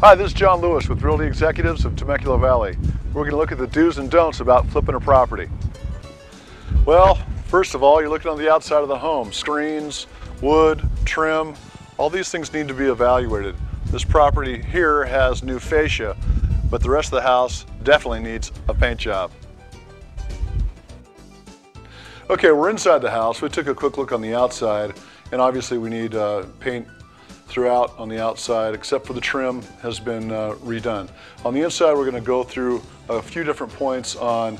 Hi, this is John Lewis with Realty Executives of Temecula Valley. We're going to look at the do's and don'ts about flipping a property. Well, first of all, you're looking on the outside of the home. Screens, wood, trim, all these things need to be evaluated. This property here has new fascia, but the rest of the house definitely needs a paint job. Okay, we're inside the house. We took a quick look on the outside, and obviously we need paint throughout on the outside, except for the trim has been redone. On the inside, we're going to go through a few different points on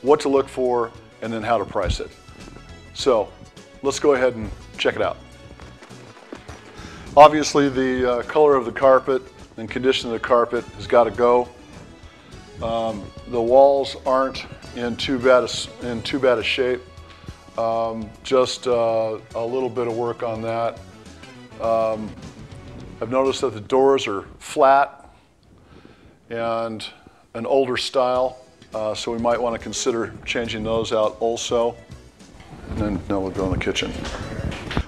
what to look for and then how to price it. So let's go ahead and check it out. Obviously, the color of the carpet and condition of the carpet has got to go. The walls aren't in too bad a shape. Just a little bit of work on that. I've noticed that the doors are flat and an older style, so we might want to consider changing those out also. And then now we'll go in the kitchen.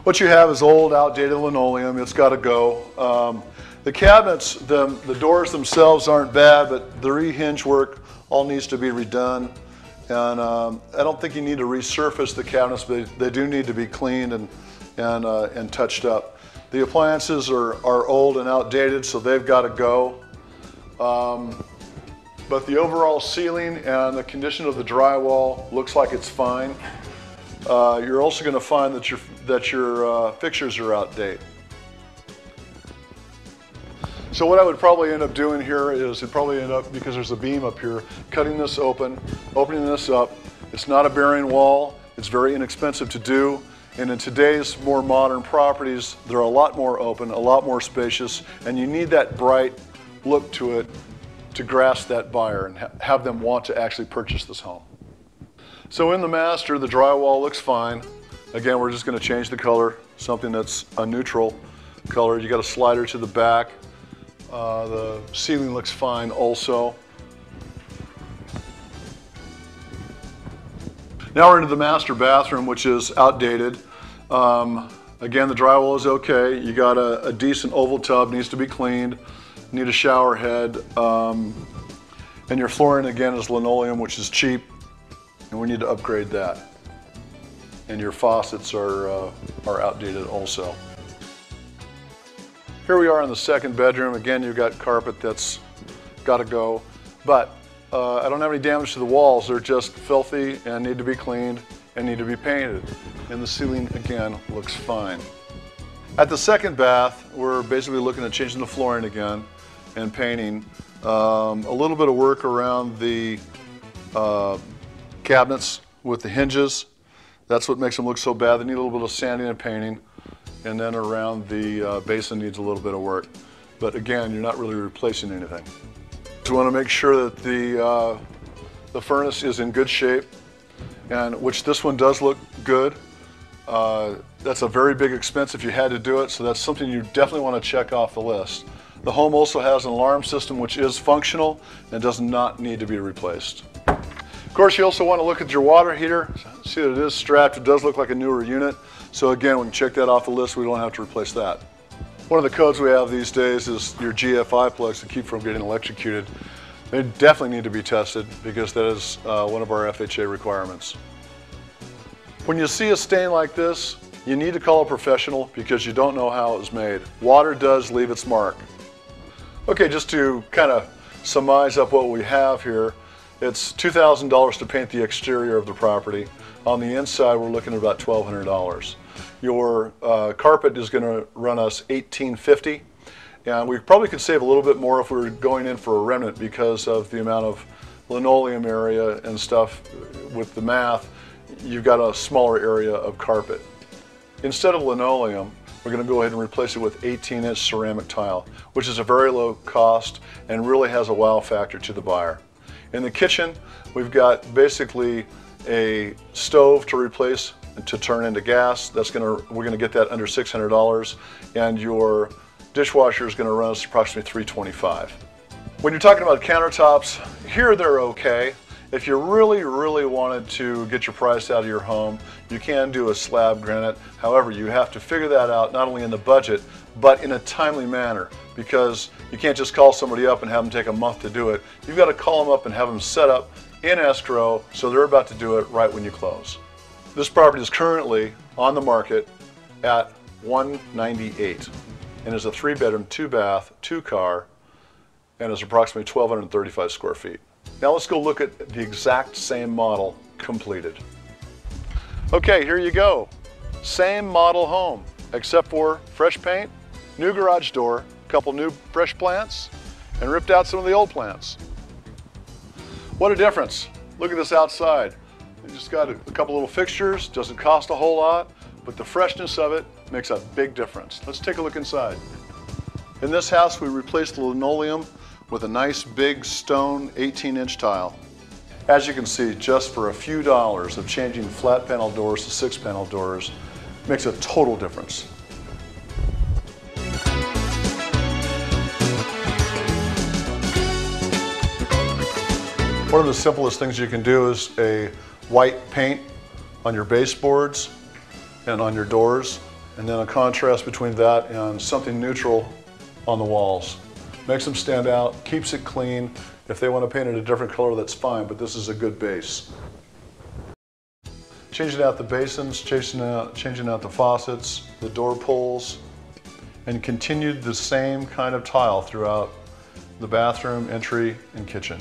What you have is old, outdated linoleum. It's got to go. The cabinets, the doors themselves aren't bad, but the rehinge work all needs to be redone. And I don't think you need to resurface the cabinets, but they do need to be cleaned and touched up. The appliances are old and outdated, so they've got to go. But the overall ceiling and the condition of the drywall looks like it's fine. You're also going to find that your fixtures are outdated. So what I would probably end up doing here is because there's a beam up here, cutting this open, opening this up. It's not a bearing wall. It's very inexpensive to do. And in today's more modern properties, they're a lot more open, a lot more spacious, and you need that bright look to it to grasp that buyer and have them want to actually purchase this home. So in the master, the drywall looks fine. Again, we're just going to change the color, something that's a neutral color. You got a slider to the back. The ceiling looks fine also. Now we're into the master bathroom, which is outdated. Again, the drywall is okay. You got a decent oval tub, needs to be cleaned. Need a shower head. And your flooring, again, is linoleum, which is cheap, and we need to upgrade that. And your faucets are outdated also. Here we are in the second bedroom. Again, you've got carpet that's got to go, but I don't have any damage to the walls. They're just filthy and need to be cleaned and need to be painted. And the ceiling, again, looks fine. At the second bath, we're basically looking at changing the flooring again and painting. A little bit of work around the cabinets with the hinges. That's what makes them look so bad. They need a little bit of sanding and painting. And then around the basin needs a little bit of work. But again, you're not really replacing anything. So you want to make sure that the furnace is in good shape, and which this one does look good. That's a very big expense if you had to do it, so that's something you definitely want to check off the list. The home also has an alarm system which is functional and does not need to be replaced. Of course, you also want to look at your water heater. See that it is strapped. It does look like a newer unit. So again, we can check that off the list. We don't have to replace that. One of the codes we have these days is your GFI plugs to keep from getting electrocuted. They definitely need to be tested because that is one of our FHA requirements. When you see a stain like this, you need to call a professional because you don't know how it was made. Water does leave its mark. Okay, just to kind of surmise up what we have here, it's $2,000 to paint the exterior of the property. On the inside, we're looking at about $1,200. Your carpet is going to run us $1,850, and we probably could save a little bit more if we were going in for a remnant because of the amount of linoleum area and stuff. With the math, you've got a smaller area of carpet. Instead of linoleum, we're going to go ahead and replace it with 18-inch ceramic tile, which is a very low cost and really has a wow factor to the buyer. In the kitchen, we've got basically a stove to replace and to turn into gas. We're going to get that under $600, and your dishwasher is going to run us approximately $325. When you're talking about countertops, here they're okay. If you really wanted to get your price out of your home, you can do a slab granite. However, you have to figure that out not only in the budget, but in a timely manner, because you can't just call somebody up and have them take a month to do it. You've got to call them up and have them set up in escrow so they're about to do it right when you close. This property is currently on the market at $198 and is a 3-bedroom, 2-bath, 2-car, and is approximately 1,235 square feet. Now let's go look at the exact same model completed. Okay, here you go. Same model home, except for fresh paint, new garage door, a couple new fresh plants, and ripped out some of the old plants. What a difference. Look at this outside. You just got a couple little fixtures, doesn't cost a whole lot, but the freshness of it makes a big difference. Let's take a look inside. In this house, we replaced the linoleum with a nice big stone 18-inch tile. As you can see, just for a few dollars of changing flat panel doors to 6-panel doors makes a total difference. One of the simplest things you can do is a white paint on your baseboards and on your doors, and then a contrast between that and something neutral on the walls. Makes them stand out, keeps it clean. If they want to paint it a different color, that's fine, but this is a good base. Changing out the basins, changing out the faucets, the door pulls, and continued the same kind of tile throughout the bathroom, entry, and kitchen.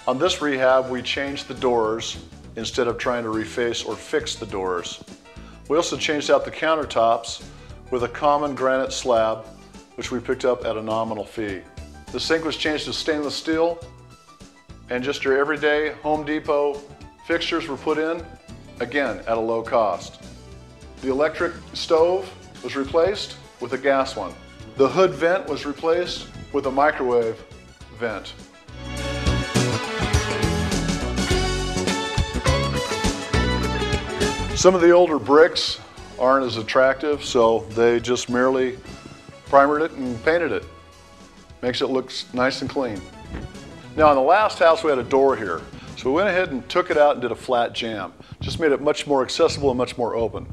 On this rehab, we changed the doors instead of trying to reface or fix the doors. We also changed out the countertops with a common granite slab, which we picked up at a nominal fee. The sink was changed to stainless steel, and just your everyday Home Depot fixtures were put in, again, at a low cost. The electric stove was replaced with a gas one. The hood vent was replaced with a microwave vent. Some of the older bricks aren't as attractive, so they just merely primered it and painted it. Makes it look nice and clean. Now in the last house we had a door here, so we went ahead and took it out and did a flat jamb. Just made it much more accessible and much more open.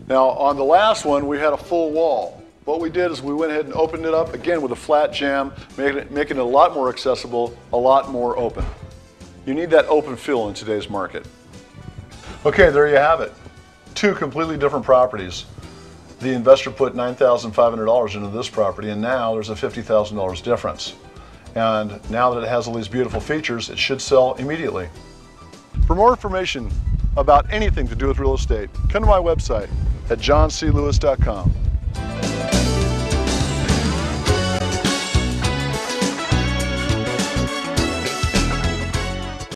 Now on the last one we had a full wall. What we did is we went ahead and opened it up again with a flat jamb, making it a lot more accessible, a lot more open. You need that open feel in today's market. Okay, there you have it. Two completely different properties. The investor put $9,500 into this property, and now there's a $50,000 difference. And now that it has all these beautiful features, it should sell immediately. For more information about anything to do with real estate, come to my website at johnclewis.com.